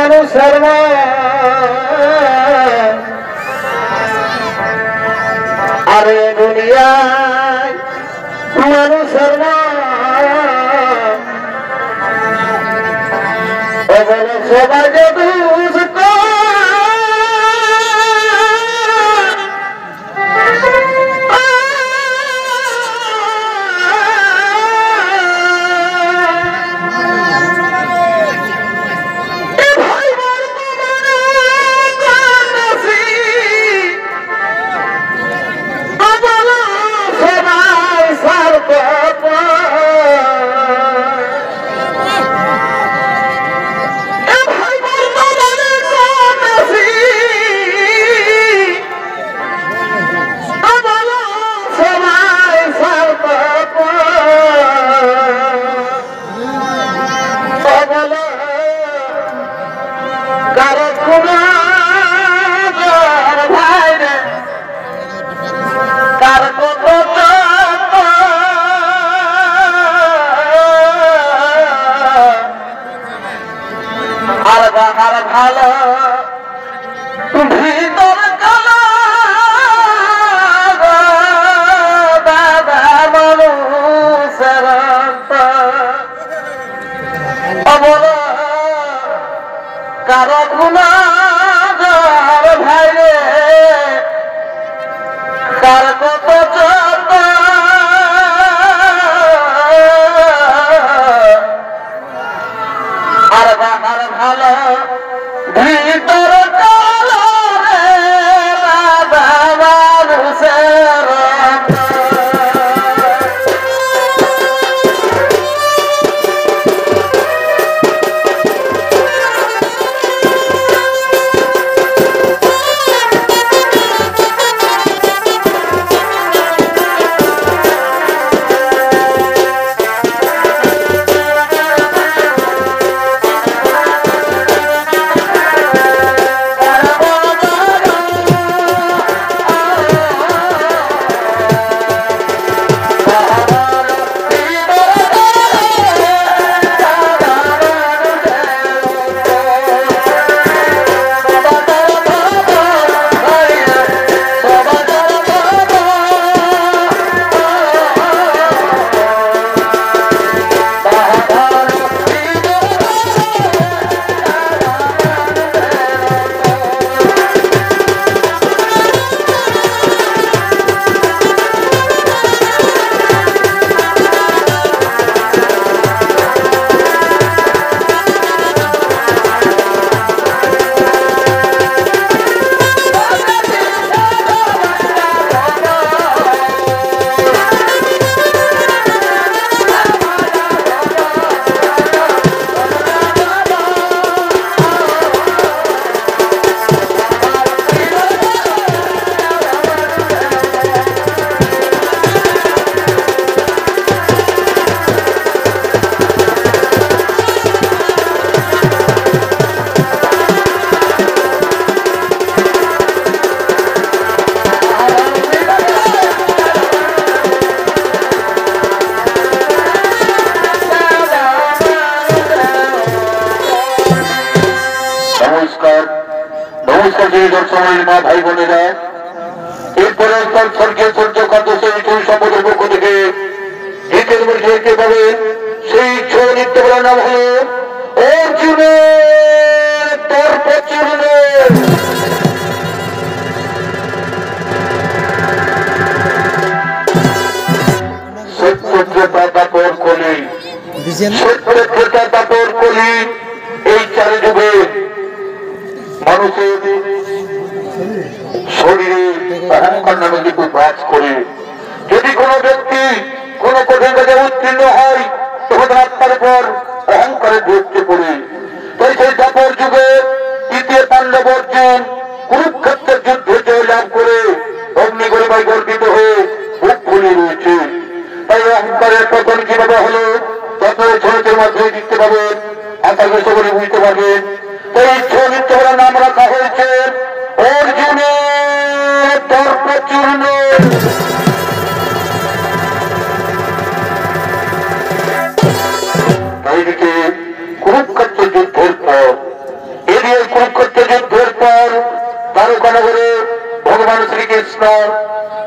মানুষের আরে দুনিয়ায় মানুষের সবাই যদি ভালো ভিতর কালো দাদা মানুষের বলো কারো গুনার ভাইরে কার কত যত আর বাহার ভালো ভিতর কালো রে দাদা মানুষের মা ভাই বোনেরা এরপরে স্বর্গীয় সূর্য কান্ত সেই সম্পদের পক্ষ থেকে জিতের মধ্যে পাবে সেই ছৌ নৃত্য বলার নাম হল অর্জুনের তর্প চূর্ণ। এই চারি যুগে মানুষের শরীরে অহংকার নামে কিন্তু বাস করে। যদি কোনো ব্যক্তি কোনো কঠিন কাজে উত্তীর্ণ হয় তখন আত্মার উপর অহংকারে ধরতে পড়ে। তাই সেই দাপর যুগে দ্বিতীয় পাণ্ডব অর্জুন কুরুক্ষেত্রের যুদ্ধে জয়লাভ করে অগ্নিগরিমায় গর্বিত হয়ে বুক খুলে রয়েছে। তাই অহংকারের পতন কিভাবে হলো তত ছবিটির মাধ্যমে দেখতে পাবেন, আশা করে বুঝতে পারবেন। তাই ছৌ নৃত্য নাম রাখা হয়েছে অর্জুনের তর্প চূর্ণ। তাই দিকে কুরুক্ষেত্র যুদ্ধের পর ভগবান শ্রীকৃষ্ণ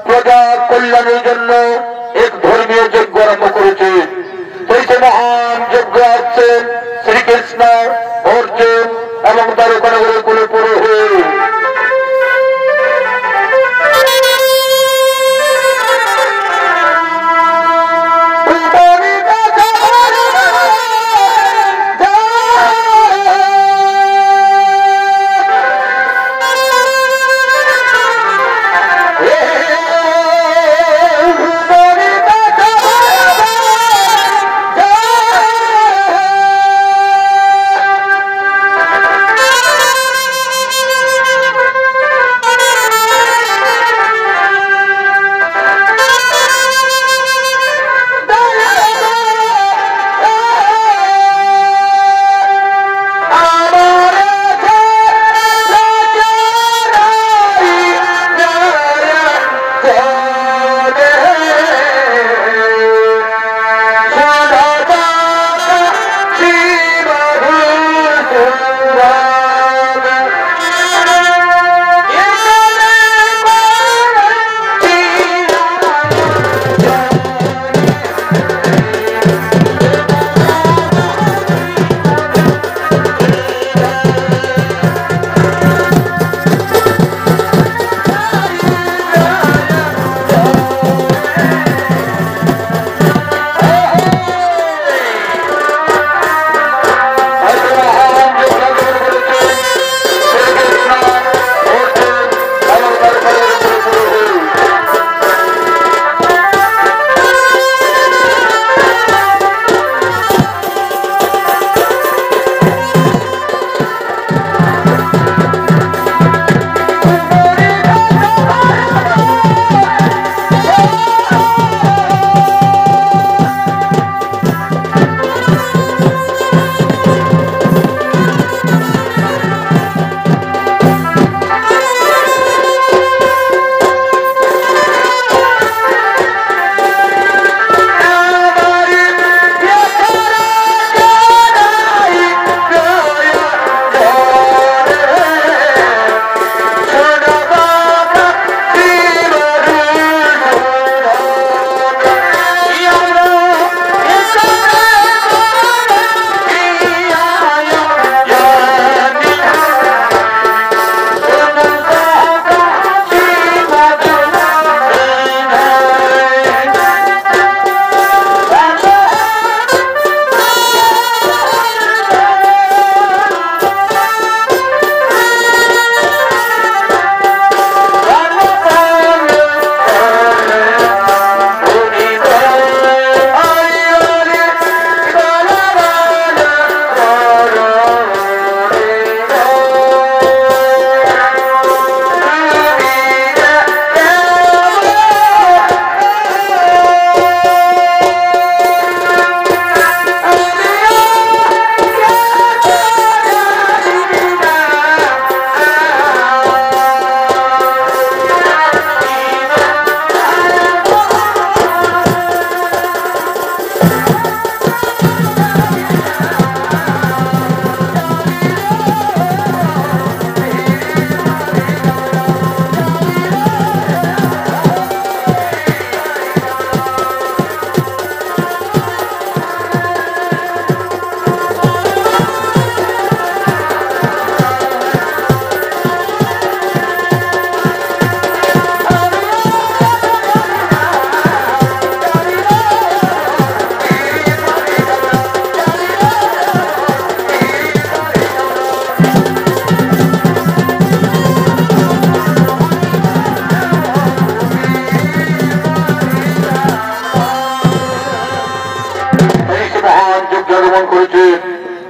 প্রজা কল্যাণের জন্য এক ধর্মীয় যজ্ঞ আরম্ভ করেছে। সেই যে মহান যজ্ঞ আছেন শ্রীকৃষ্ণ, অর্জুন এবং তার ওখানে কুলে পুরোহিত।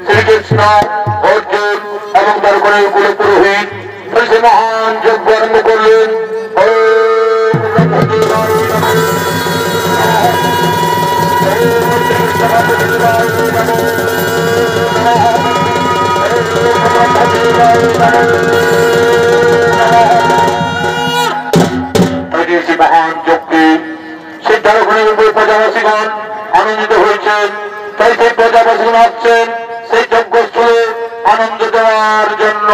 শ্রীকৃষ্ণ অর্জুন এবং তার কুলে পুরোহিত সে মহান যজ্ঞ আরম্ভ করলেন। মহান যজ্ঞে সিদ্ধারক্ষণের উপরে প্রজাবাসীগণ আনন্দিত হয়েছেন। তাই সেই প্রজাবাসীগণ আসছেন সেই যজ্ঞস্থলে আনন্দ দেওয়ার জন্য।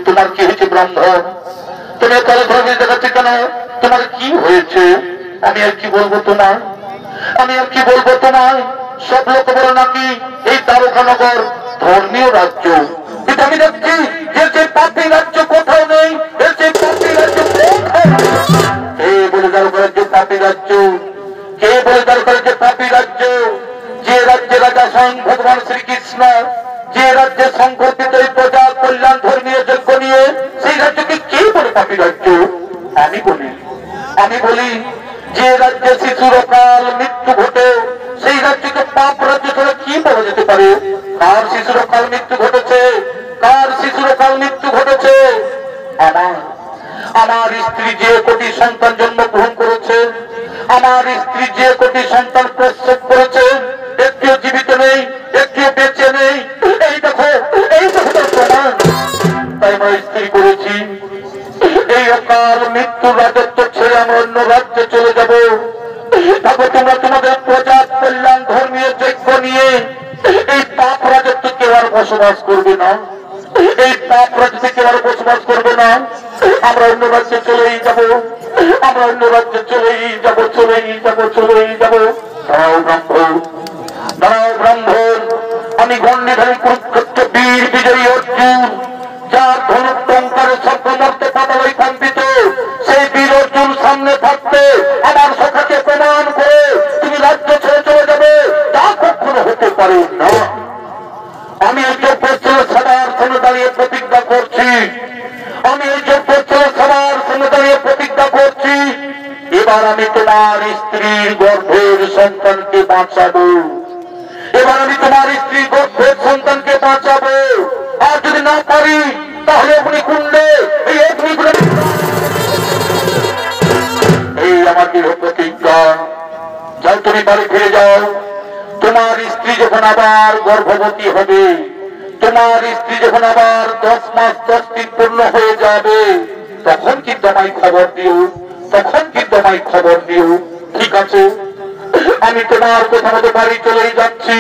তোমার কি হয়েছে ব্রাহ্মণ? তুমি কালো ধর্মে দেখাচ্ছি কেন? তোমার কি হয়েছে? আমি আর কি বলবো তোমার? আমি আর কি বলবো তোমার? সব লোক বলে নাকি এই দ্বারকানগর ধর্মীয় রাজ্য, কিন্তু আমি দেখছি যে সেই পাপী রাজ্য কোথাও নেই। এর সেই পাপী রাজ্য কোথায়? কে বলে দ্বারকা রাজ্য পাপী রাজ্য? কে বলে দ্বারকা রাজ্য পাপী রাজ্য? যে রাজ্যে রাজা স্বয়ং ভগবান শ্রীকৃষ্ণ, যে রাজ্যে সংঘটিত প্রজা কল্যাণ ধর্মীয় যজ্ঞ নিয়ে, সেই রাজ্যকে কে বলে পাপী রাজ্য? আমি বলি যে রাজ্যে শিশুর অকাল মৃত্যু ঘটে, সেই রাজ্যকে পাপ রাজ্য ধরে কি বলা যেতে পারে? কার শিশুর অকাল মৃত্যু ঘটেছে? কার শিশুর অকাল মৃত্যু ঘটেছে? আমার স্ত্রী যে কোটি সন্তান জন্মগ্রহণ করেছে, আমার স্ত্রী যে কোটি সন্তান প্রসব করেছে, একটিও জীবিত নেই, একটিও বেঁচে নেই। এই দেখো প্রমাণ। তাই আমরা স্ত্রী করেছি এই অকাল মৃত্যুর রাজত্ব ছেড়ে আমরা অন্য রাজ্যে চলে যাব। তারপর তোমরা তোমাদের প্রজা কল্যাণ ধর্মীয় যজ্ঞ নিয়ে এই পাপ রাজত্ব কেউ আর বসবাস করবে না, এই পাপ রাজ্যে কেউ আর বসবাস করবে না। আমরা অন্য রাজ্যে চলেই যাব, আমরা অন্য রাজ্যে চলেই যাব। দাঁড়াও ব্রাহ্মণ, দাঁড়াও ব্রাহ্মণ। আমি গণ্ডিধারী কুরুক্ষেত্র বীর বিজয়ী অর্জুন, যার ধনুক টঙ্কারে সর্বমর্তে পাতালই কম্পিত, সেই বীর অর্জুন সামনে থাকতে আমার সখাকে প্রমাণ করে তুমি রাজ্য ছেড়ে চলে যাবে, তা কখনো হতে পারে না। আমি এই যোগ্যস্থলে সবার সামনে দাঁড়িয়ে প্রতিজ্ঞা করছি, আমি এই যোগ্যস্থলে সবার সামনে দাঁড়িয়ে প্রতিজ্ঞা করছি, এবার আমি তোমার স্ত্রীর গর্ভের সন্তানকে বাঁচাবো। এবার আমি তোমার স্ত্রীর গর্ভের সন্তানকে বাঁচাবো। আর যদি না পারি তাহলে অগ্নিকুণ্ডে এই অগ্নিকুণ্ডে এই আমার দৃঢ় প্রতিজ্ঞা। যাও তুমি বাড়ি ফিরে যাও। তোমার স্ত্রী যখন আবার গর্ভবতী হবে, তোমার স্ত্রী যখন আবার 10 মাস 10 দিন পূর্ণ হয়ে যাবে, তখন কিন্তু আমায় খবর দিও, তখন কিন্তু আমায় খবর দিও। ঠিক আছে? আমি তোমার কথা মতো বাড়ি চলেই যাচ্ছি,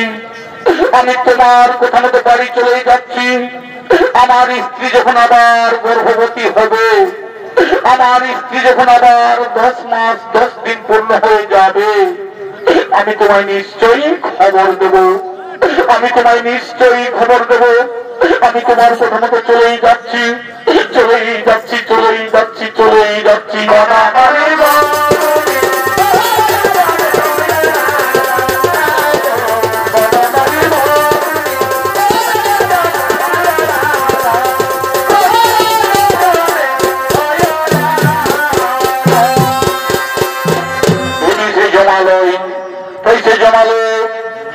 আমি তোমার কথা মতো বাড়ি চলেই যাচ্ছি। আমার স্ত্রী যখন আবার গর্ভবতী হবে, আমার স্ত্রী যখন আবার 10 মাস 10 দিন পূর্ণ হয়ে যাবে, আমি তোমায় নিশ্চয়ই খবর দেব, আমি তোমায় নিশ্চয়ই খবর দেব। আমি তোমার কথা মতো চলেই যাচ্ছি।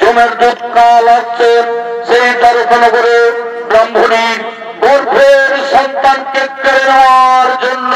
জমের দুধ কাল আসছে, সেই দ্বারকানগরে ব্রাহ্মণীর গর্ভের সন্তানকে কেড়ে নেওয়ার জন্য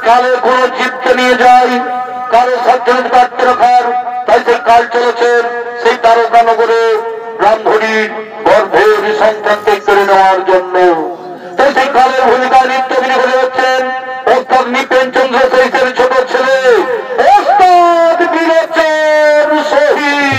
কালে কোন জীবকে নিয়ে যায় কারো সার্জনিক বাড়তে রাখার, তাই সেই কাল চলেছেন সেই তারকা নগরে ব্রাহ্মণী গর্ভের সন্তানকে কেড়ে নেওয়ার জন্য। তাই সেই কালের ভূমিকা নিত্যগিরি বলে হচ্ছেন ওস্তাদ নিপেন চন্দ্র সহিতের ছোট ছেলে ওস্তাদ বিলোচন শহীদ।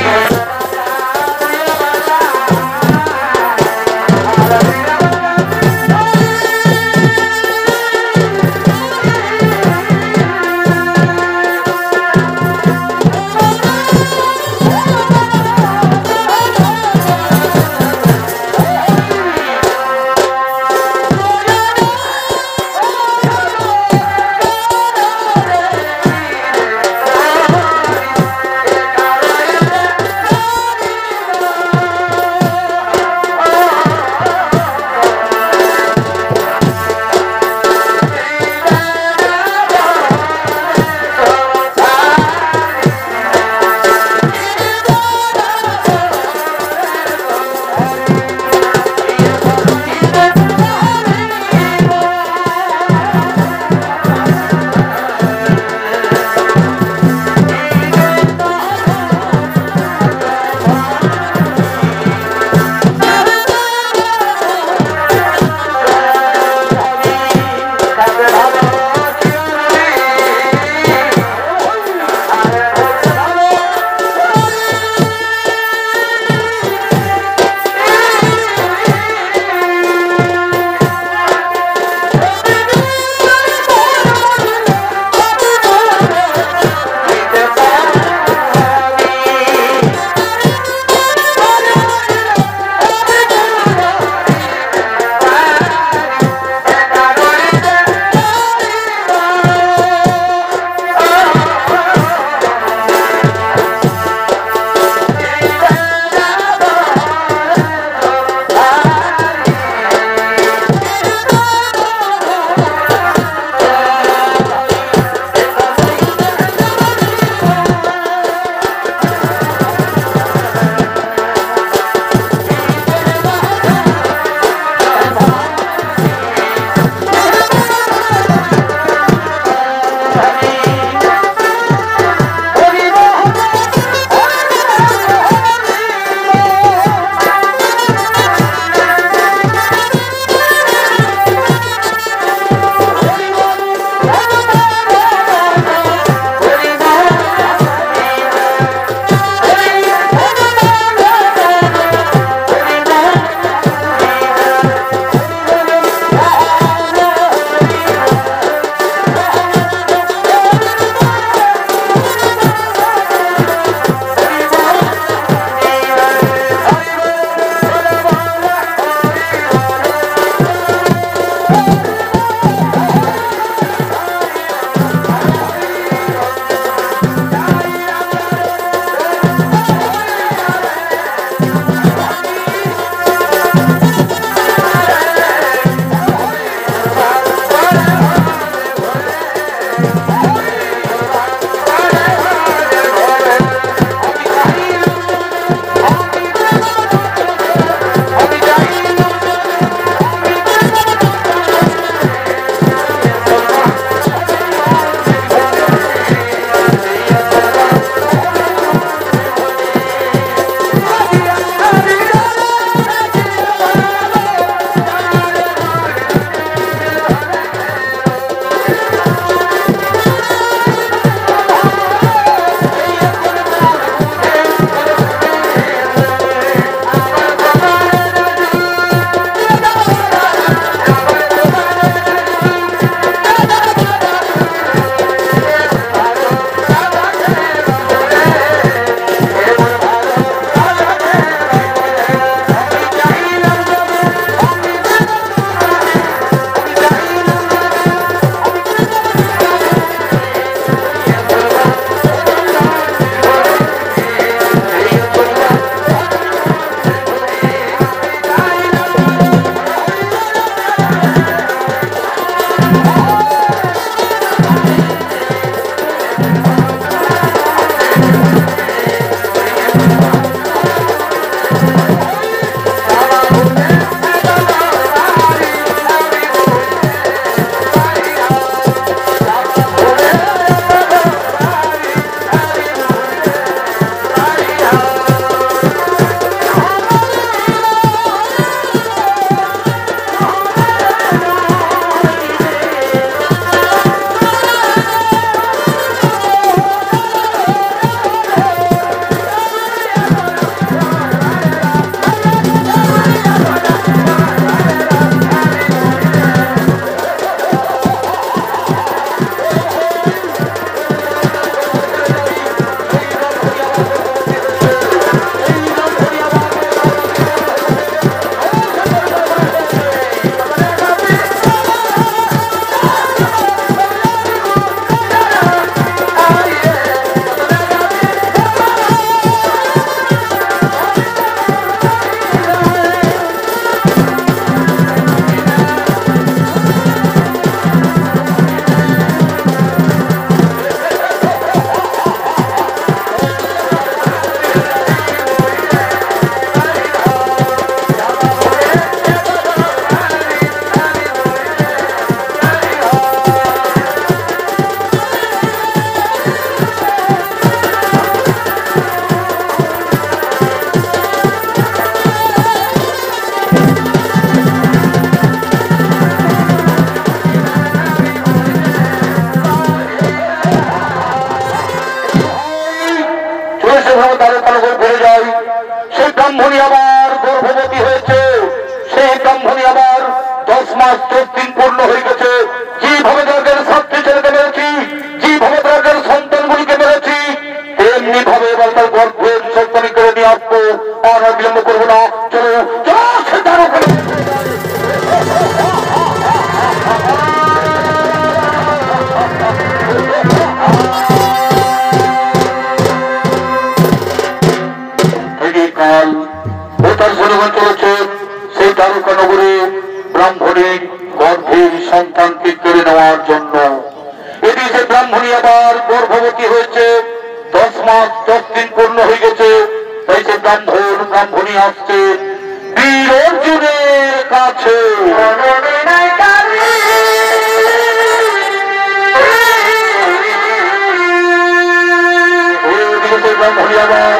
যদি সে ব্রাহ্মণী আবার গর্ভবতী হয়েছে, 10 মাস 10 দিন পূর্ণ হয়ে গেছে, তাই সে ব্রাহ্মণী আসছে বীর অর্জুনের কাছে। ব্রাহ্মণী আবার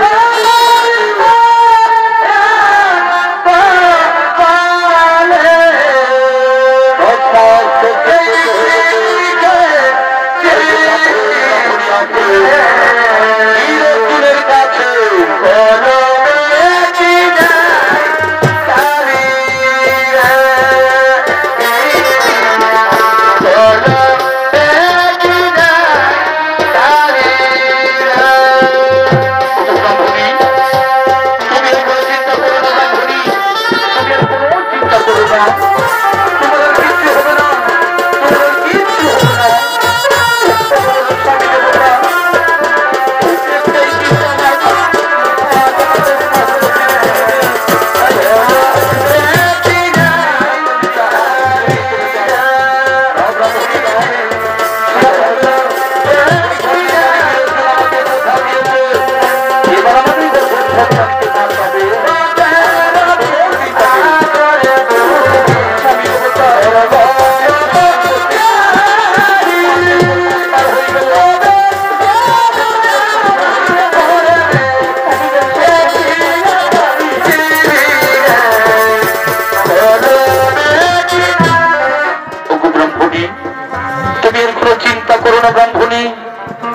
ব্রাহ্মণী,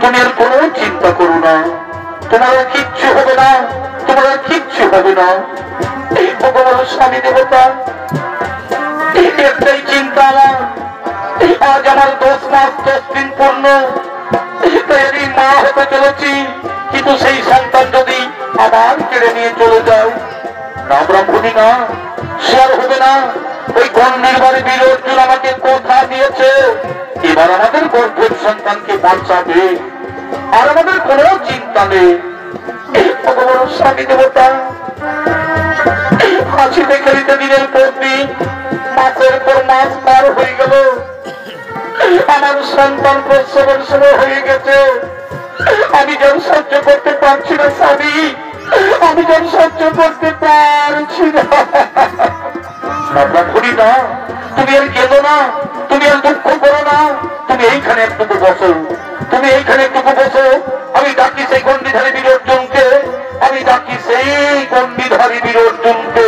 তুমি আর কোনো চিন্তা করো না, তোমার কিচ্ছু হবে না, তোমার কিচ্ছু হবে না। এই ভগবান স্বামী দেবতা, একটাই চিন্তা আমার, আজ আমার 10 মাস 10 দিন পূর্ণ, তাই আমি মা হতে চলেছি, কিন্তু সেই সন্তান যদি আবার কেড়ে নিয়ে চলে যায়, না ব্রাহ্মণী না, সে আর হবে না। ওই গণ্ডির বাড়ি বীর অর্জুন আমাকে কথা দিয়েছে, এবার আমাদের গর্ভের সন্তানকে বাঁচাবে, আর আমাদের কোনো চিন্তা নেই। ভগবান স্বামী দেবতা, হাসিতে খেলিতে দিনের পর দিন, মাসের পর মাস পার হয়ে গেল, আমার সন্তান প্রসবের সময় হয়ে গেছে, আমি যেন সহ্য করতে পারছি না স্বামী, আমি যেন সহ্য করতে পারছি না। ব্রাহ্মণী না, তুমি আর গেলো না, তুমি আর দুঃখ করো না, তুমি এইখানে একটুকু বসো, তুমি এইখানে একটুকু বসো। আমি ডাকি সেই গণ্ডিধারী বীর অর্জুনকে, আমি ডাকি সেই গণ্ডিধারী বীর অর্জুনকে।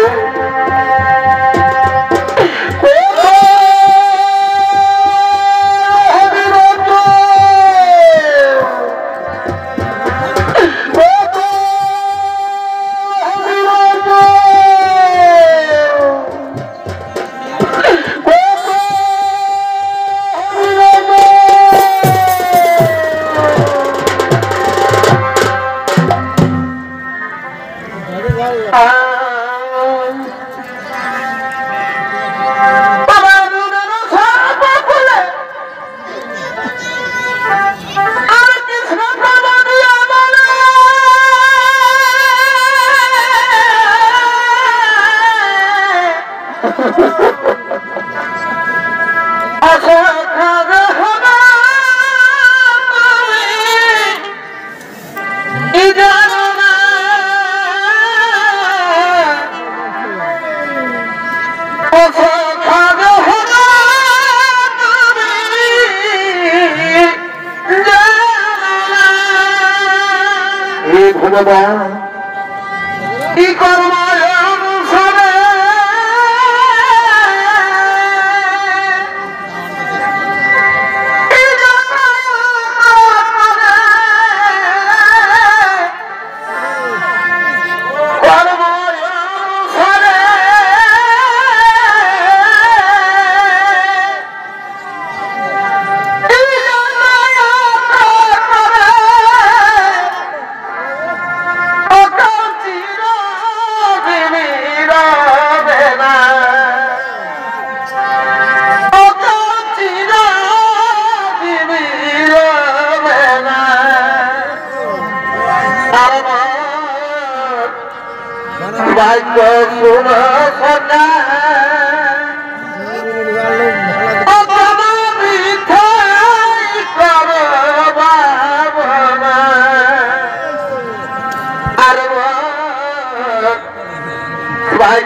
কি করবো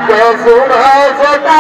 सुना सता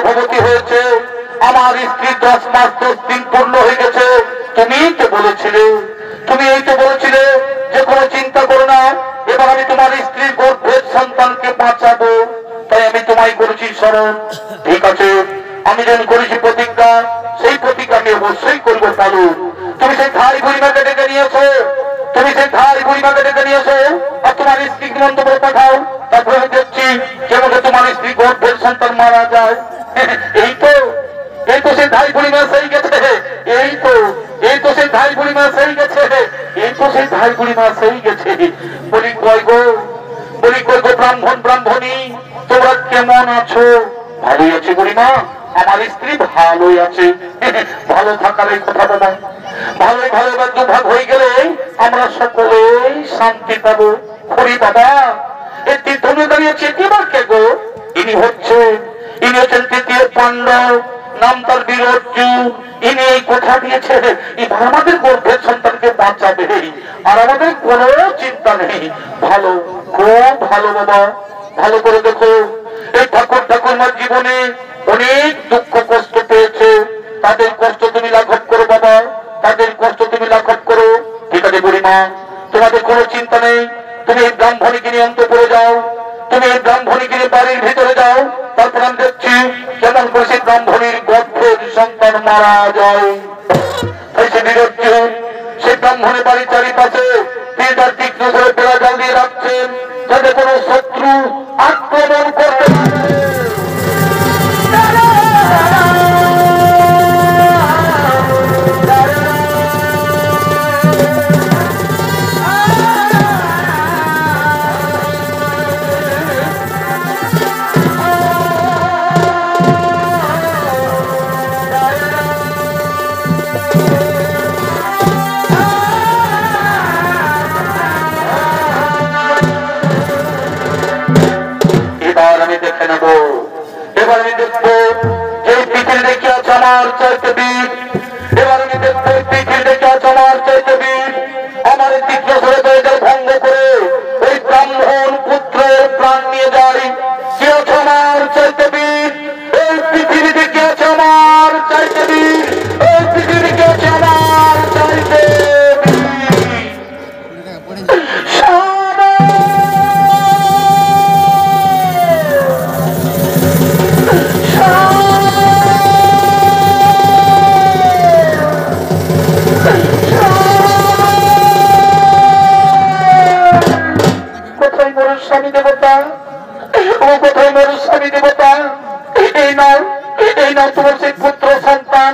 গর্ভবতী হয়েছে, আমার স্ত্রী 10 মাস 10 দিন পূর্ণ হয়ে গেছে। তুমি তো বলেছিলে, তুমি এই তো বলেছিলে যে কোনো চিন্তা করো না, এবার আমি তোমার স্ত্রীর গর্ভের সন্তানকে বাঁচাবো, তাই আমি তোমায় করেছি স্মরণ। ঠিক আছে, আমি যখন করেছি প্রতিজ্ঞা, সেই প্রতিজ্ঞা আমি অবশ্যই করবো পালন। তুমি সেই ধাই বুড়িমাকে ডেকে নিয়েছো, তুমি সেই ধাই বুড়িমাকে ডেকে নিয়েছো, আর তোমার স্ত্রীকে মন্তব্য পাঠাও। তারপরে আমি দেখছি কেমন তোমার স্ত্রী গর্ভের সন্তান মারা যায়। এই তো সেই ধাই বুড়িমা সেই গেছে, এই তো সেই ধাই বুড়িমা সেই গেছে, এই তো সেই ধাই বুড়িমা সেই গেছে। বলি কয় গো ব্রাহ্মণ ব্রাহ্মণী, তোমরা কেমন আছো? ভালোই আছে বুড়িমা, আমার স্ত্রী ভালোই আছে। ভালো থাকার এই কথা বলা, ভালোই ভালো এবার দুভাগ হয়ে গেলে আমরা সকলেই শান্তি পাবো। হরি বাবা, এই তীর্থনে দাঁড়িয়েছে এবার কে গো? ইনি হচ্ছেন তৃতীয় পাণ্ডব, নাম তার বীর অর্জুন। ইনি এই কথা দিয়েছে এবার আমাদের গর্ভের সন্তানকে বাঁচাবে, আর আমাদের কোনো চিন্তা নেই। ভালো, খুব ভালো বাবা, ভালো করে দেখো। এই ঠাকুরমার জীবনে অনেক দুঃখ কষ্ট পেয়েছে, তাদের কষ্ট তুমি লাঘব করো বাবা, তাদের কষ্ট তুমি লাঘব করো। ঠিক আছে বুড়িমা, তোমাদের কোনো চিন্তা নেই। তুমি এই ব্রাহ্মণীকে নিয়ে অন্তঃপুরে যাও, তুমি এই ব্রাহ্মণীকে নিয়ে বাড়ির ভিতরে যাও। তারপর আমি দেখছি কেমন করে সেই ব্রাহ্মণীর গর্ভের সন্তান মারা যায়। তাই সে বিরক্ত, সেই ব্রাহ্মণের বাড়ির চারিপাশে তিনি তার তীক্ষ্ণ ধরে বেড়া জাল দিয়ে রাখছেন, যাতে কোনো শত্রু আক্রমণ করতে পারে। এবার আমি দেখবো যে পৃথিবী দেখে আছে আমার চাইতে বীর, এবার আমি দেখবো পৃথিবী দেখে আছে আমার চাইতে বীর। আমার তীক্ষ্ণ ধরে দরজার ভঙ্গ করে ওই ব্রাহ্মণ পুত্রের প্রাণ নিয়ে যায়। কে আছে আমার চাইতে বীর? এই পৃথিবী দেখে আছে আমার চাইতে বীর, এই পৃথিবী দেখে আছে আমার চাইতে বীর। স্বামী দেবতা, ও কোথায় মোর স্বামী দেবতা? এই নাও তোমার সেই পুত্র সন্তান,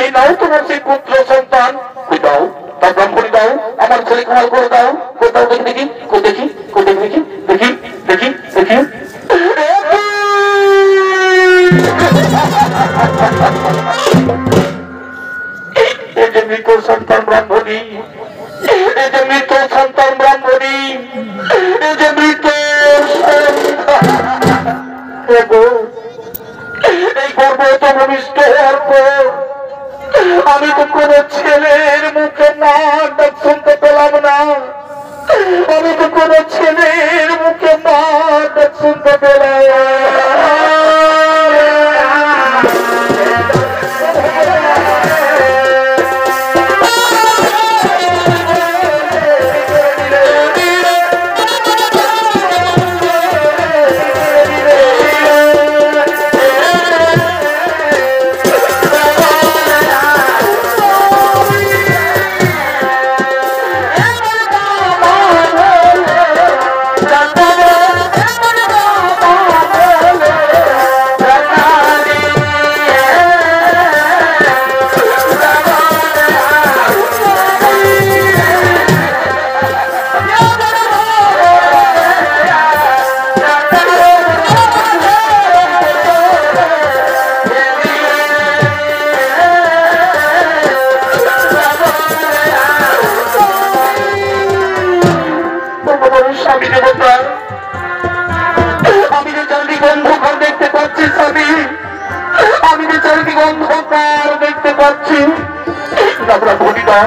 এই নাও তোমার সেই পুত্র সন্তান। কই দাও, তার ব্রাহ্মণী দাও, আমার ছেলে খামাল করে দাও। কোথাও দেখি দেখি, কই দেখি, কই দেখি দেখি দেখি দেখি। এই যে মৃত সন্তান ব্রাহ্মণী, এই যে মৃত সন্তান ব্রাহ্মণী, এই যে মৃত এই গর্ব তো ভূমিষ্ঠ হওয়ার পর আমি তো কোন ছেলের মুখে মার ডাক শুনতে পেলাম না, আমি তো কোন ছেলের মুখে মার ডাক শুনতে পেলাম। আমি যে চারিদিকে অন্ধকার দেখতে পাচ্ছি স্বামী, আমি যে চারিদিকে অন্ধকার দেখতে পাচ্ছি। ব্রাহ্মণী না,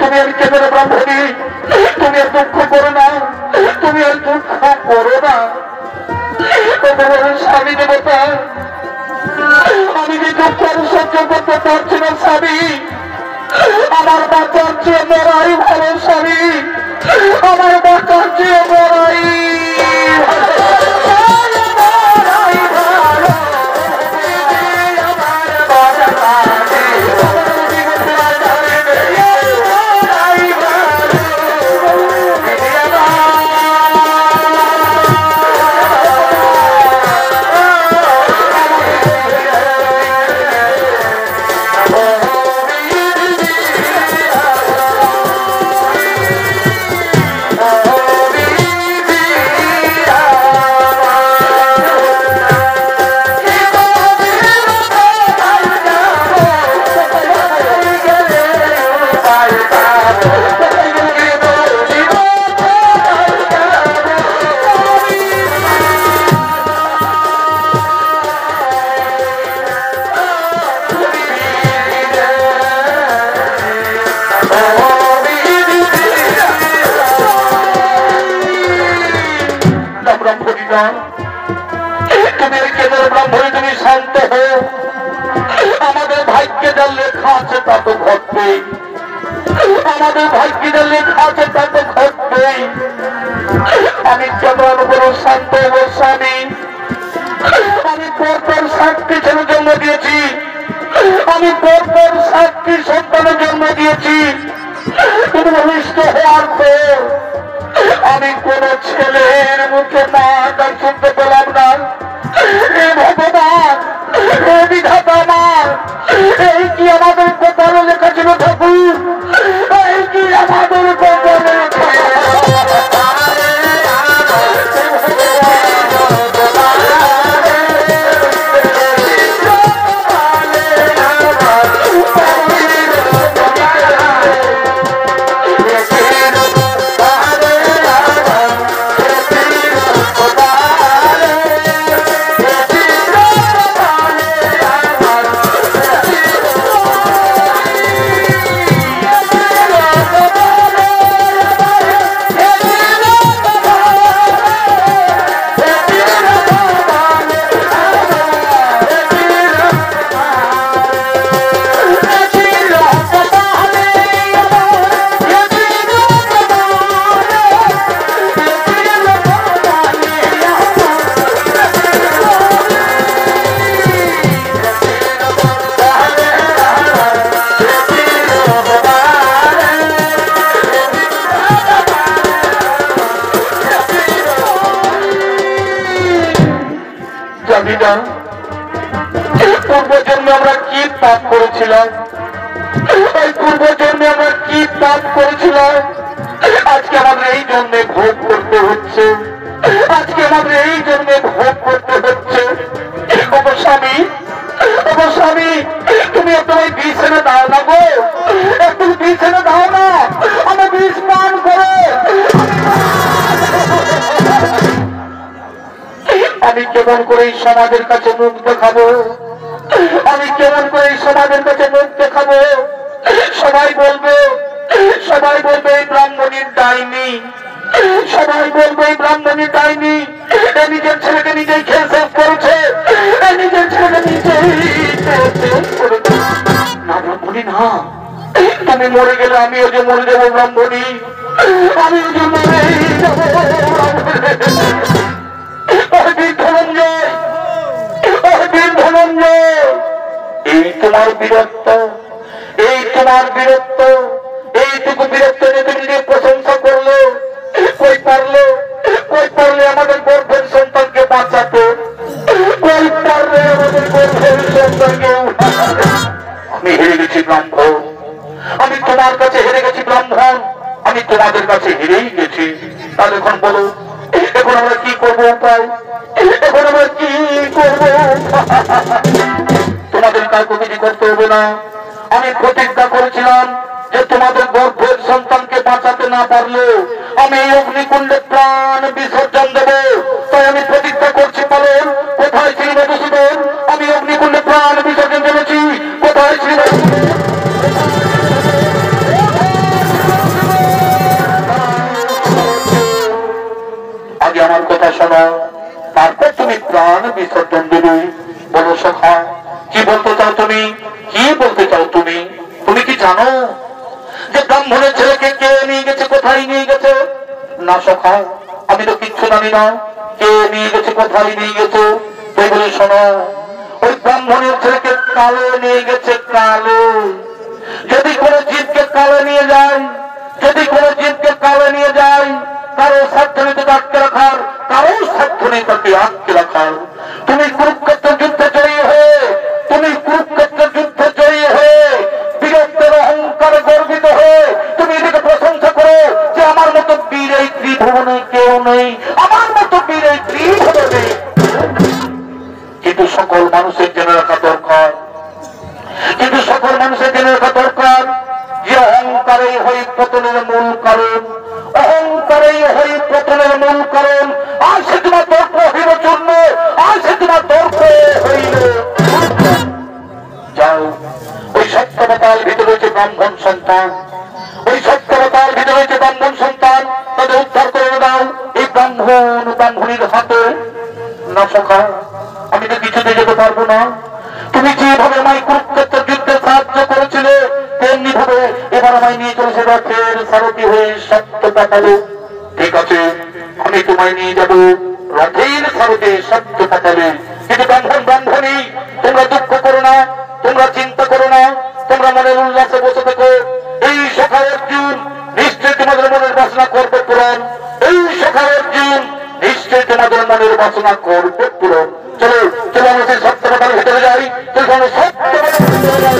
তুমি আর কেন ব্রাহ্মণী, তুমি আর দুঃখ করো না, তুমি আর দুঃখ করো না। স্বামী দেবতা, সহ্য করতে পারছি না স্বামী, আমার বাচ্চার চেয়ে মরাই ভালো স্বামী, আমার বাচ্চার চেয়ে মরাই তুমি শান্ত হো। আমাদের ভাগ্যে যা লেখা আছে তা তো ঘটবেই, আমাদের ভাগ্যে যা লেখা আছে তা তো ঘটবেই। আমি কেমন বড় শান্ত হব স্বামী? আমি পরপর 7টি ছেলে জন্ম দিয়েছি, আমি পরপর 7টি সন্তানের জন্ম দিয়েছি, কিন্তু ভূমিষ্ঠ হওয়ার পর আমি কোন ছেলের মুখে মা ডাক শুনতে পেলাম না। হে ভগবান, হে বিধাতা আমার, এই কি আমাদের কপালে লেখা ছিল ঠাকুর? এই কি আমাদের কপালে লেখা? পূর্ব জন্মে আমরা কি পাপ করেছিলাম, এই পূর্ব জন্মে আমরা কি পাপ করেছিলাম, আজকে আমাদের এই জন্মে ভোগ করতে হচ্ছে, আজকে আমাদের এই জন্মে ভোগ করতে হচ্ছে। স্বামী, স্বামী, তুমি একটু ওই বিষ এনে দাও না গো, একটু বিষ এনে দাও না, আমি বিষ পান করে আমি কেমন করে এই সমাজের কাছে মুখ দেখাবো, আমি কেমন করে এই সমাজের কাছে মুখ দেখাবো? সবাই বলবে এই ব্রাহ্মণীর ডাইনি, সবাই বলবে এই ব্রাহ্মণীর ডাইনি, এ নিজের ছেলেকে নিজেই খেয়ে শেষ করেছে, এ নিজের ছেলেকে নিজেই করেছে। না ব্রাহ্মণী না, তুমি মরে গেলে আমিও যে মরে যাবো ব্রাহ্মণী, আমিও যে মরেই যাবো। এই তোমার বীরত্ব, এই তোমার বীরত্ব, এইটুকু বীরত্ব নিয়ে তুমি নিজে প্রশংসা করলে, কই পারলে আমাদের গর্ভের সন্তানকে বাঁচাতে, কই পারলে আমাদের গর্ভের সন্তানকে? আমি হেরে গেছি ব্রাহ্মণ, আমি তোমার কাছে হেরে গেছি ব্রাহ্মণ, আমি তোমাদের কাছে হেরেই গেছি। তাহলে এখন বলো, এখন আমরা কি করবো উপায়? এখন আমরা কি করবো? তোমাদের কাউকে কিছু করতে হবে না। আমি প্রতিজ্ঞা করেছিলাম যে তোমাদের গর্ভের সন্তানকে বাঁচাতে না পারলে আমি এই অগ্নিকুণ্ডে প্রাণ বিসর্জন দেব। তাই আমি প্রতিজ্ঞা করছি। পালন কোথায় ছিল মধুসূদন? আমি অগ্নিকুণ্ডে প্রাণ বিসর্জন দিয়েছি। কোথায় ছিল? আগে আমার কথা শোনো, তারপর তুমি প্রাণ বিসর্জন দেবে। বলো সখা, কি বলতে চাও তুমি? না সখা, আমি তো কিচ্ছু জানি না, কে নিয়ে গেছে, কোথায় নিয়ে গেছে। তাই বলে শোনো, ওই ব্রাহ্মণের ছেলেকে কালো নিয়ে গেছে, কালো। যদি কোনো জীবকে কালো নিয়ে যায়, যদি কোনো জীবকে কালো নিয়ে যায়, কারো সাবধানে আটকে রাখার, কারো সাবধানে তাকে আটকে রাখার। তুমি কুরুক্ষেত্রের যুদ্ধে জয়ী হয়ে, তুমি কুরুক্ষেত্রের যুদ্ধে জয়ী হয়ে, বীরত্বের অহংকার গর্বিত হয়ে তুমি এদিকে প্রশংসা করো যে আমার মতো বীর এই ত্রিভুবনে কেউ নেই, আমার মতো বীর এই ত্রিভুবনে নেই। কিন্তু সকল মানুষের জেনে রাখা দরকার, কিন্তু সকল মানুষের জেনে রাখা দরকার যে অহংকারেই হয় পতনের মূল কারণ, অহংকারেই হয় পতনের মূল কারণ। আর সে তোমার তর্ক হইল চূর্ণ, আর সে তোমার তর্ক হইল। যাও, ওই সত্যবতার ভিতরে রয়েছে ব্রাহ্মণ সন্তান, ওই সত্যবতার ভিতরে রয়েছে ব্রাহ্মণ সন্তান, তাদের উদ্ধার করে দাও এই ব্রাহ্মণ ব্রাহ্মণীর হাতে। না সখা, আমি তো কিছুতে যেতে পারবো না। তুমি যেভাবে আমায় কুরুক্ষেত্রের যুদ্ধে সাহায্য করেছিলে, তেমনি ভাবে এবার আমায় নিয়ে চলেছে রথের সারথি হয়ে সত্য পাতালে। ঠিক আছে, আমি তোমায় নিয়ে যাবো রথের সারথি সত্য পাতালে। কিন্তু ব্রাহ্মণ ব্রাহ্মণী, তোমরা দুঃখ করো না, তোমরা চিন্তা করো না, তোমরা মনের উল্লাসে বসে থেকো। এই সখা অর্জুন নিশ্চয় তোমাদের মনের বাসনা করবে পূরণ, এই সখা অর্জুন নিশ্চয় তোমাদের মনের বাসনা করবে পূরণ। চলো চলো, আমরা সেই সত্যবাদের ভিতরে যাই, চলো সত্যবাদের ভিতরে যাই।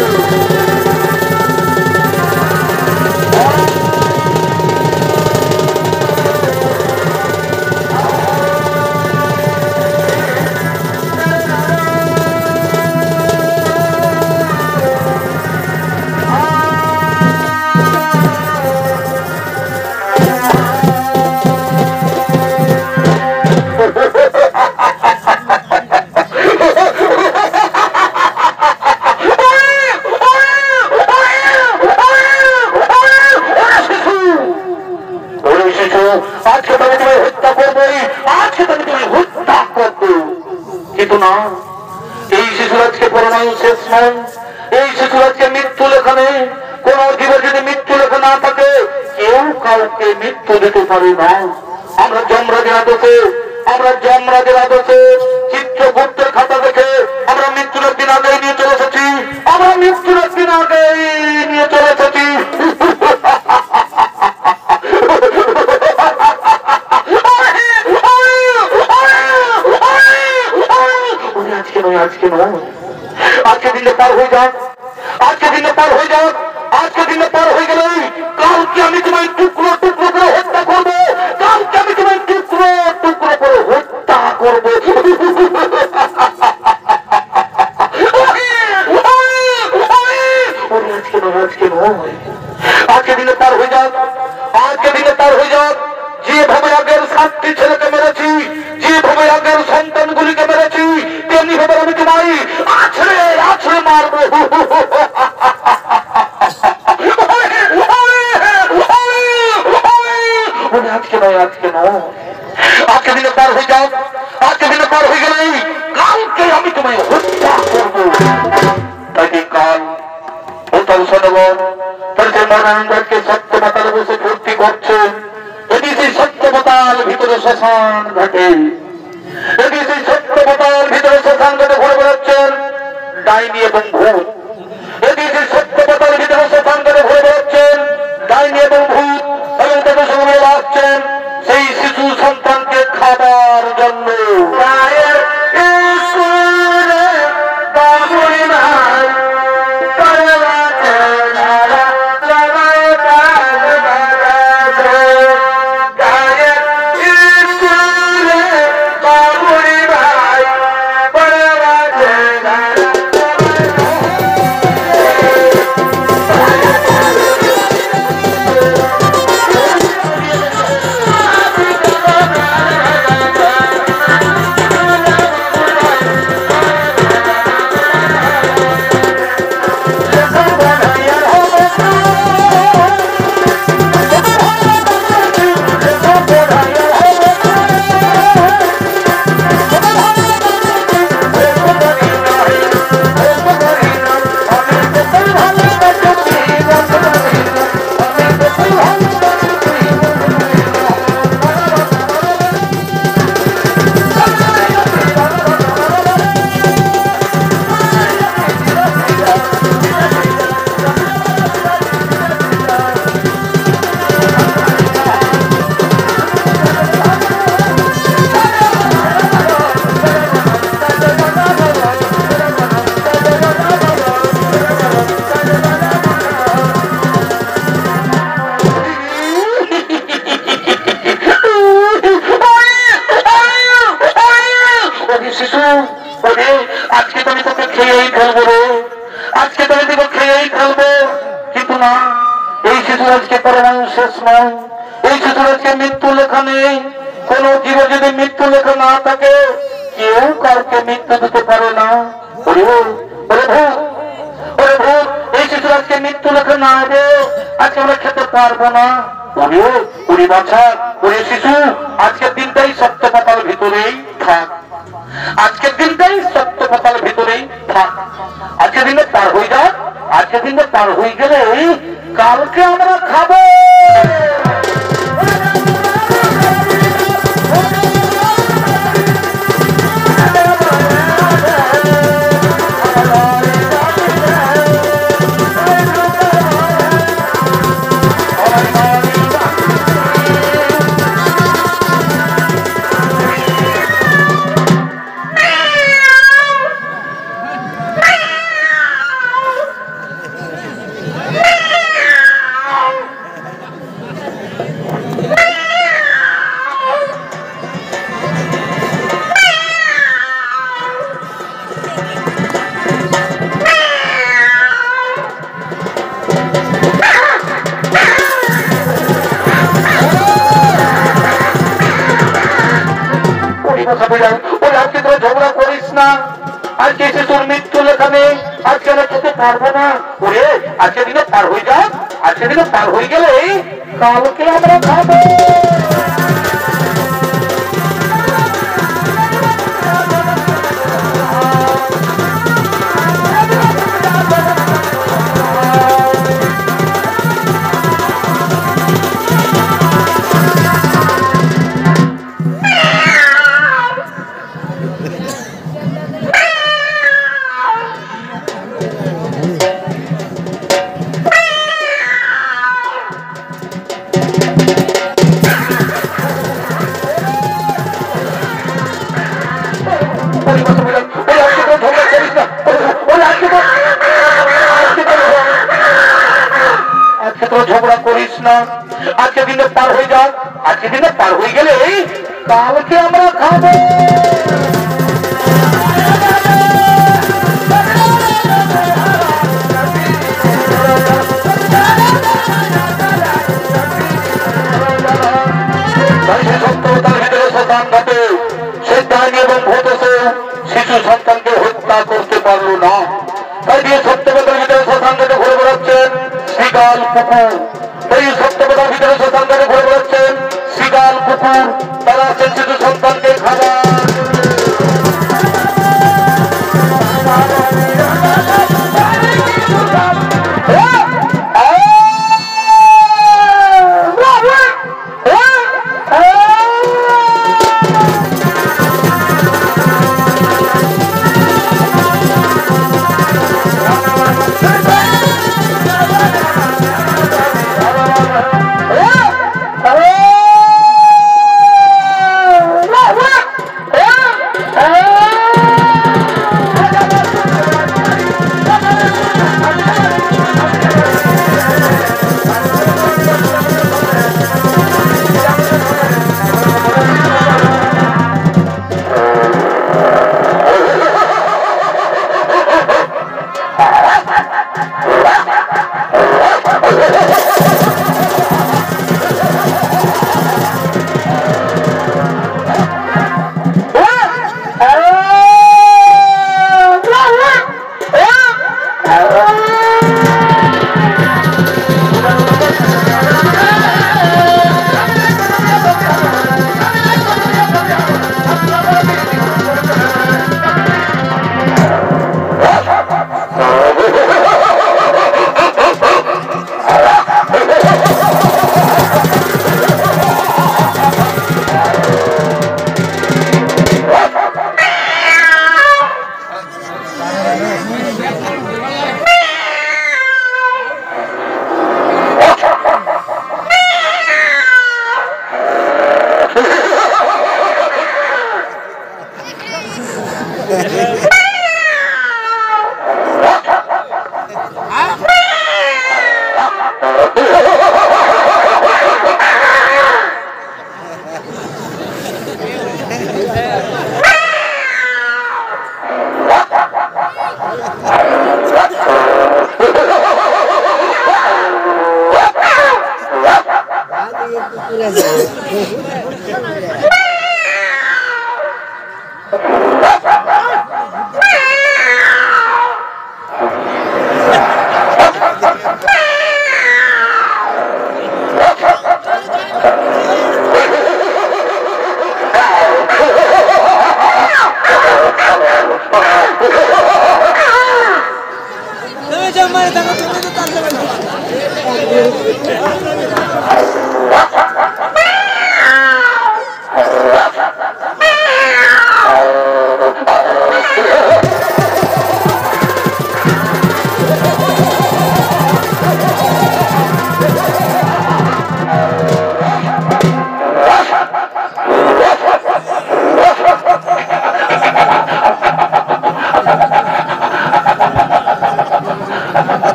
কিন্তু না, এই শিশুরাজকে পরমায়ু শেষ নয়, এই শিশুরাজকে মৃত্যু লেখানে কোন জীবের যদি মৃত্যু লেখা না থাকে, কেউ কাউকে মৃত্যু দিতে পারে না। আমরা যমরাজের আদর্শে, আমরা যমরাজের আদর্শে চিত্রগুপ্তের খাতা দেখে আমরা মৃত্যুর দিন আগেই নিয়ে চলে এসেছি, আমরা মৃত্যুর দিন আগেই নিয়ে চলে এসেছি। আজকে নয়, আজকে দিনে পার হয়ে যাক, আজকে দিনে পার হয়ে যাক, আজকে দিনে পার হয়ে গেলে কালকে আমি তোমায় টুকরো টুকরো করে হত্যা করবো, কালকে আমি তোমায় টুকরো টুকরো করে হত্যা করবো। আজকে নয়, আজকে নয়, আজকে দিনে পার হয়ে যাক, আজকে দিনে পার হয়ে যাক। যেভাবে আগের 7টি ছেলেকে মেরেছি, যেভাবে আগের সন্তানগুলিকে মেরেছি, তেমনি ভাবে আমি তোমায় আছড়ে আছড়ে মারবো। আজকে নয়, আজকে নয়, আজকে দিনে পার হয়ে যাক, আজকে দিনে পার হয়ে গেলে কালকে আমি তোমায় হত্যা করবো। তাই কাল উত্তর সনবন পরিচয় মহানন্দকে সত্য মাতালে বসে ভর্তি করছে। এদিকে সত্যবতার ভিতরে শ্মশান ঘাটে, এদিকে সত্যবতার ভিতরে শ্মশান ঘাটে ঘুরে বেড়াচ্ছেন ডাইনি এবং ভূত। এদিকে সত্যবতার ভিতরে শ্মশান ঘাটে ঘুরে বেড়াচ্ছেন ডাইনি এবং ভূত, এবং তাদের সঙ্গে আসছেন সেই শিশু সন্তানকে খাবার জন্য। আজকে খেয়েই ফেলবো রে, আজকে তোকে দিব খেয়েই ফেলবো। কিন্তু না, এই শিশুর আজকে পরমাণু শেষ নয়, এই শিশুর আজকে মৃত্যু লেখা নেই। কোন জীব যদি মৃত্যু লেখা না থাকে, কেউ কাউকে মৃত্যু দিতে পারে না। ওরে ভূত, ওরে ভূত, এই শিশুর আজকে মৃত্যু লেখা না হবে, আজকে আমরা খেতে পারবো না। ওরে বাছা, ওরে শিশু, আজকের দিনটাই সত্য পাতার ভিতরেই থাক, আজকের দিনটাই সত্য পাতার ভিতরেই থাক। আজকের দিনে পার হয়ে যাক, আজকের দিনে পার হয়ে গেলে কালকে আমরা খাবো। ঝগড়া করিস না, আজকে শিশুর মৃত্যু লেখা নেই, আজকে আমরা খেতে পারবো না। ওরে আজকে দিনে পার হয়ে যাক, আজকে দিনে পার হয়ে গেলে কালকে আমরা খাবো। ঝগড়া করিস না, আজকে দিনে পার হয়ে যাক, আজকে দিনে পার হয়ে গেলে কালকে আমরা খাবো। শিশু সন্তানকে হত্যা করতে পারলো না, তাই দিয়ে সত্যবাদের ভিতরে শ্মশানটাকে ঘুরে বেড়াচ্ছেন শ্রীকাল কুকুর। এই সত্যবাদের ভিতরে শ্মশানটাকে ঘুরে বেড়াচ্ছেন শ্রীকাল কুকুর, তারা আছেন শিশু সন্তানকে খাবার।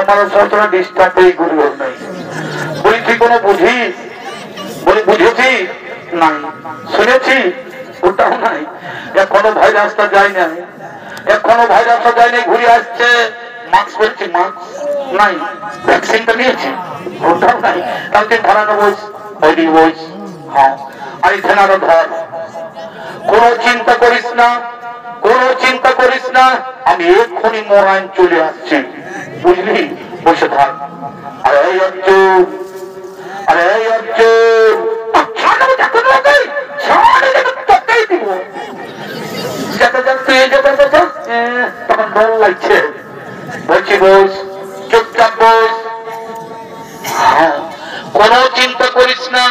মানুষ হয়তো ডিস্টার্ব এই গুরু নাই। বলি তুই কোনো বুঝি? বলি বুঝেছি নাই, শুনেছি ওটাও নাই। এখনো ভাইরাসটা যায় নাই, এখনো ভাইরাসটা যায় নাই, ঘুরে আসছে। মাস্ক পরেছি, মাস্ক নাই। ভ্যাকসিনটা নিয়েছি, ওটাও নাই। কালকে ধরানো বইস, ওইডি বইস। হ্যাঁ, আর এখানে আরো ধর। কোন চিন্তা করিস না, কোন চিন্তা করিস না, আমি এক্ষুনি মরাইন চলে আসছি, বুঝলি? বসে থাক। আরে এই অর্জুন, আরে এই অর্জুন, তখন ডর লাগছে। বলছি বস, চুপচাপ বস। কোন চিন্তা করিস না,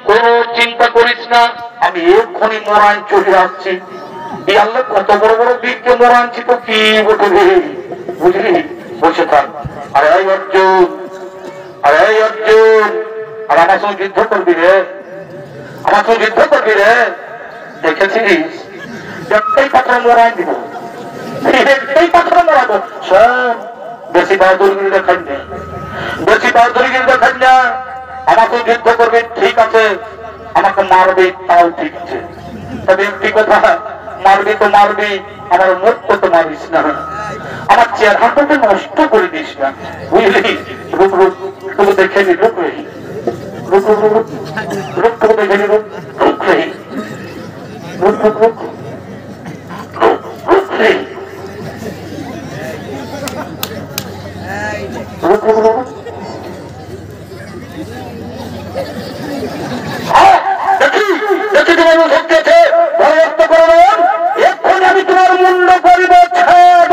কোন চিন্তা করিস না, আমি এক্ষুনি মরান চলে আসছি। এই আল্লাহ কত বড় বড় বীরকে মরানছি তো কি বলবে, বুঝলি? বসে থাক। আরে এই অর্জুন, আরে এই অর্জুন, আর আমার সঙ্গে যুদ্ধ করবি রে, আমার সঙ্গে যুদ্ধ করবি রে। দেখেছিস একটাই পাথর মরাই দিব, একটাই পাথর মরাবো। সব বেশি বাহাদুরগিরি দেখান না, বেশি বাহাদুরগিরি দেখান না। আমাকে যুদ্ধ করবে ঠিক আছে, আমাকে মারবে তাও ঠিক আছে, তবে একটি কথা, মারবি তো মারবি, আমার মুখ তো মারিস না, আমার চেহারাটাকে নষ্ট করে দিস না, বুঝলি? রূপ রূপ তোকে দেখে নি, রূপ রে, রূপ রূপ রূপ রূপ তোকে দেখে নি, রূপ রূপ রে, রূপ রূপ রূপ রূপ রে, রূপ রূপ রূপ। দেখি দেখি তোমার শক্তি আছে, ভয়ভক্ত করে দেন, এক্ষুনি আমি তোমার মুন্ড করিব ছাড়ব।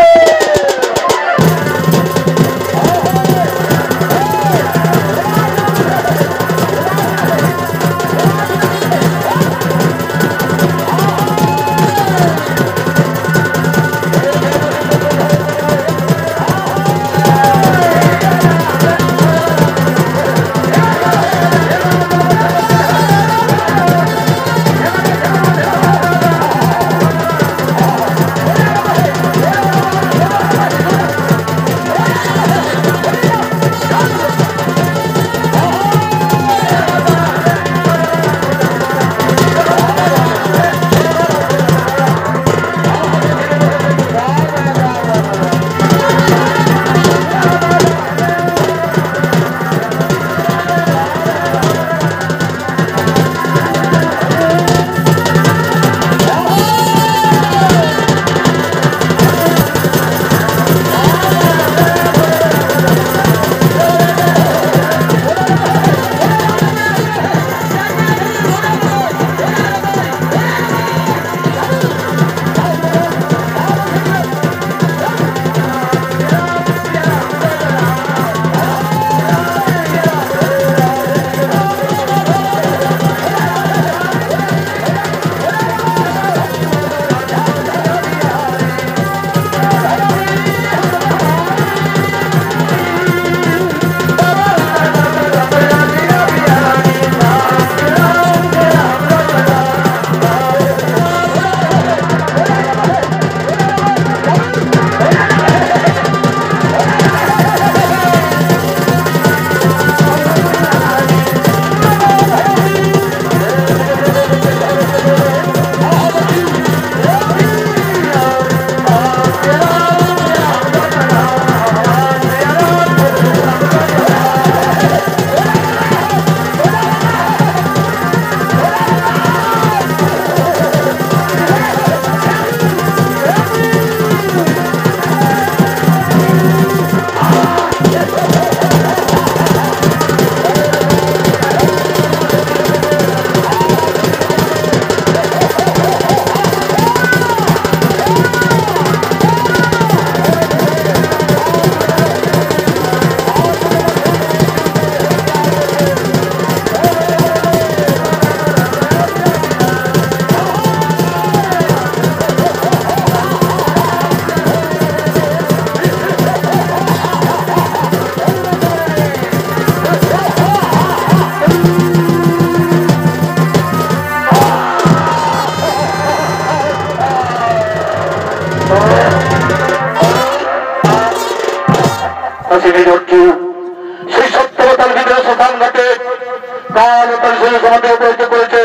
কাল তার শরীর সমাধি অবহিত করেছে।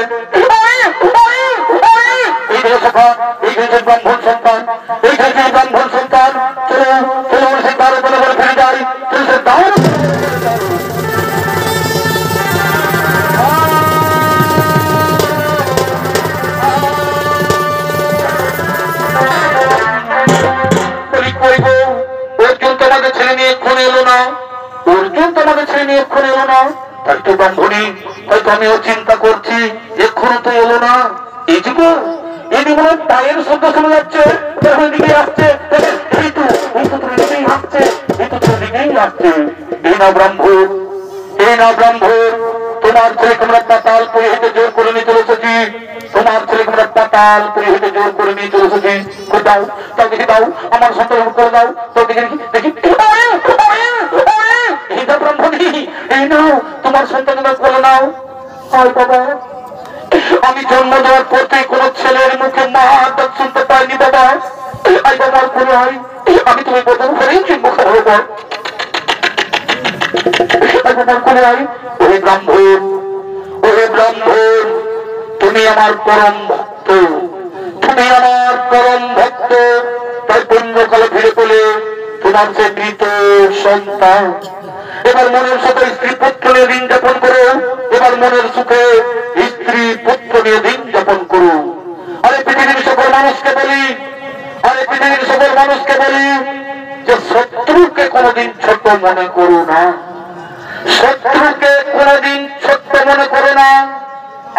এই যে সভা, এই যে ব্রাহ্মণ সন্তান, এই যে ব্রাহ্মণ সন্তান, চলো চলো সে তার উপরে বলে ফিরে যায়, চলো সে তার অর্জুন তোমাকে ছেড়ে নিয়ে এক্ষণ এলো না, অর্জুন তোমাকে ছেড়ে নিয়ে এক্ষণ এলো না, তাই তো ব্রাহ্মণী, হয়তো আমিও চিন্তা করছি এক্ষুনি তো এলো না। এই যুগ এই যুগ পায়ের শব্দ শোনা যাচ্ছে, দিকে আসছে, এই তো তোর দিকেই আসছে, এই তো তোর দিকেই আসছে। এই না ব্রাহ্মণ, এই না ব্রাহ্মণ, তোমার ছেলেকে আমরা পাতাল করে হেঁটে জোর করে নিয়ে চলে এসেছি, তোমার ছেলেকে আমরা পাতাল করে হেঁটে জোর করে নিয়ে চলে এসেছি। দাও তাও দেখি, দাও আমার সন্তান করে দাও, তো দেখি দেখি ব্রাহ্মণী, এই নাও তোমার সন্তান করে নাও। হয় বাবা, আমি জন্ম দেওয়ার পর থেকে কোন ছেলের মুখে মা ডাক শুনতে পাইনি বাবা। আই বাবার করে হয়, আমি তুমি প্রথম করেই চিনব খাবো বাবা। বাবার করে হয়, ওরে ব্রাহ্মণ, ওরে ব্রাহ্মণ, তুমি আমার পরম ভক্ত, তুমি আমার পরম ভক্ত, তাই পুণ্যকালে ফিরে পেলে তোমার সে মৃত সন্তান। এবার মনের সাথে স্ত্রী পুত্র নিয়ে দিন যাপন করো, এবার মনের সুখে স্ত্রী পুত্র নিয়ে দিন যাপন করো। আরে পৃথিবীর সকল মানুষকে বলি, আরে পৃথিবীর সকল মানুষকে বলি যে শত্রুকে কোনোদিন ছোট মনে করো না, শত্রুকে কোনোদিন ছোট্ট মনে করো না।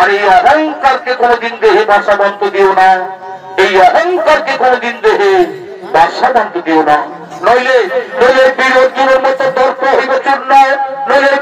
আর এই অহংকারকে কোনোদিন দেহে বাসা বাঁধতে দিও না, এই অহংকারকে কোনোদিন দেহে বাসা বাঁধতে দিও না। নইলে নইলে বীর অর্জুনের মতো দর্প হইবে চূর্ণ, নইলে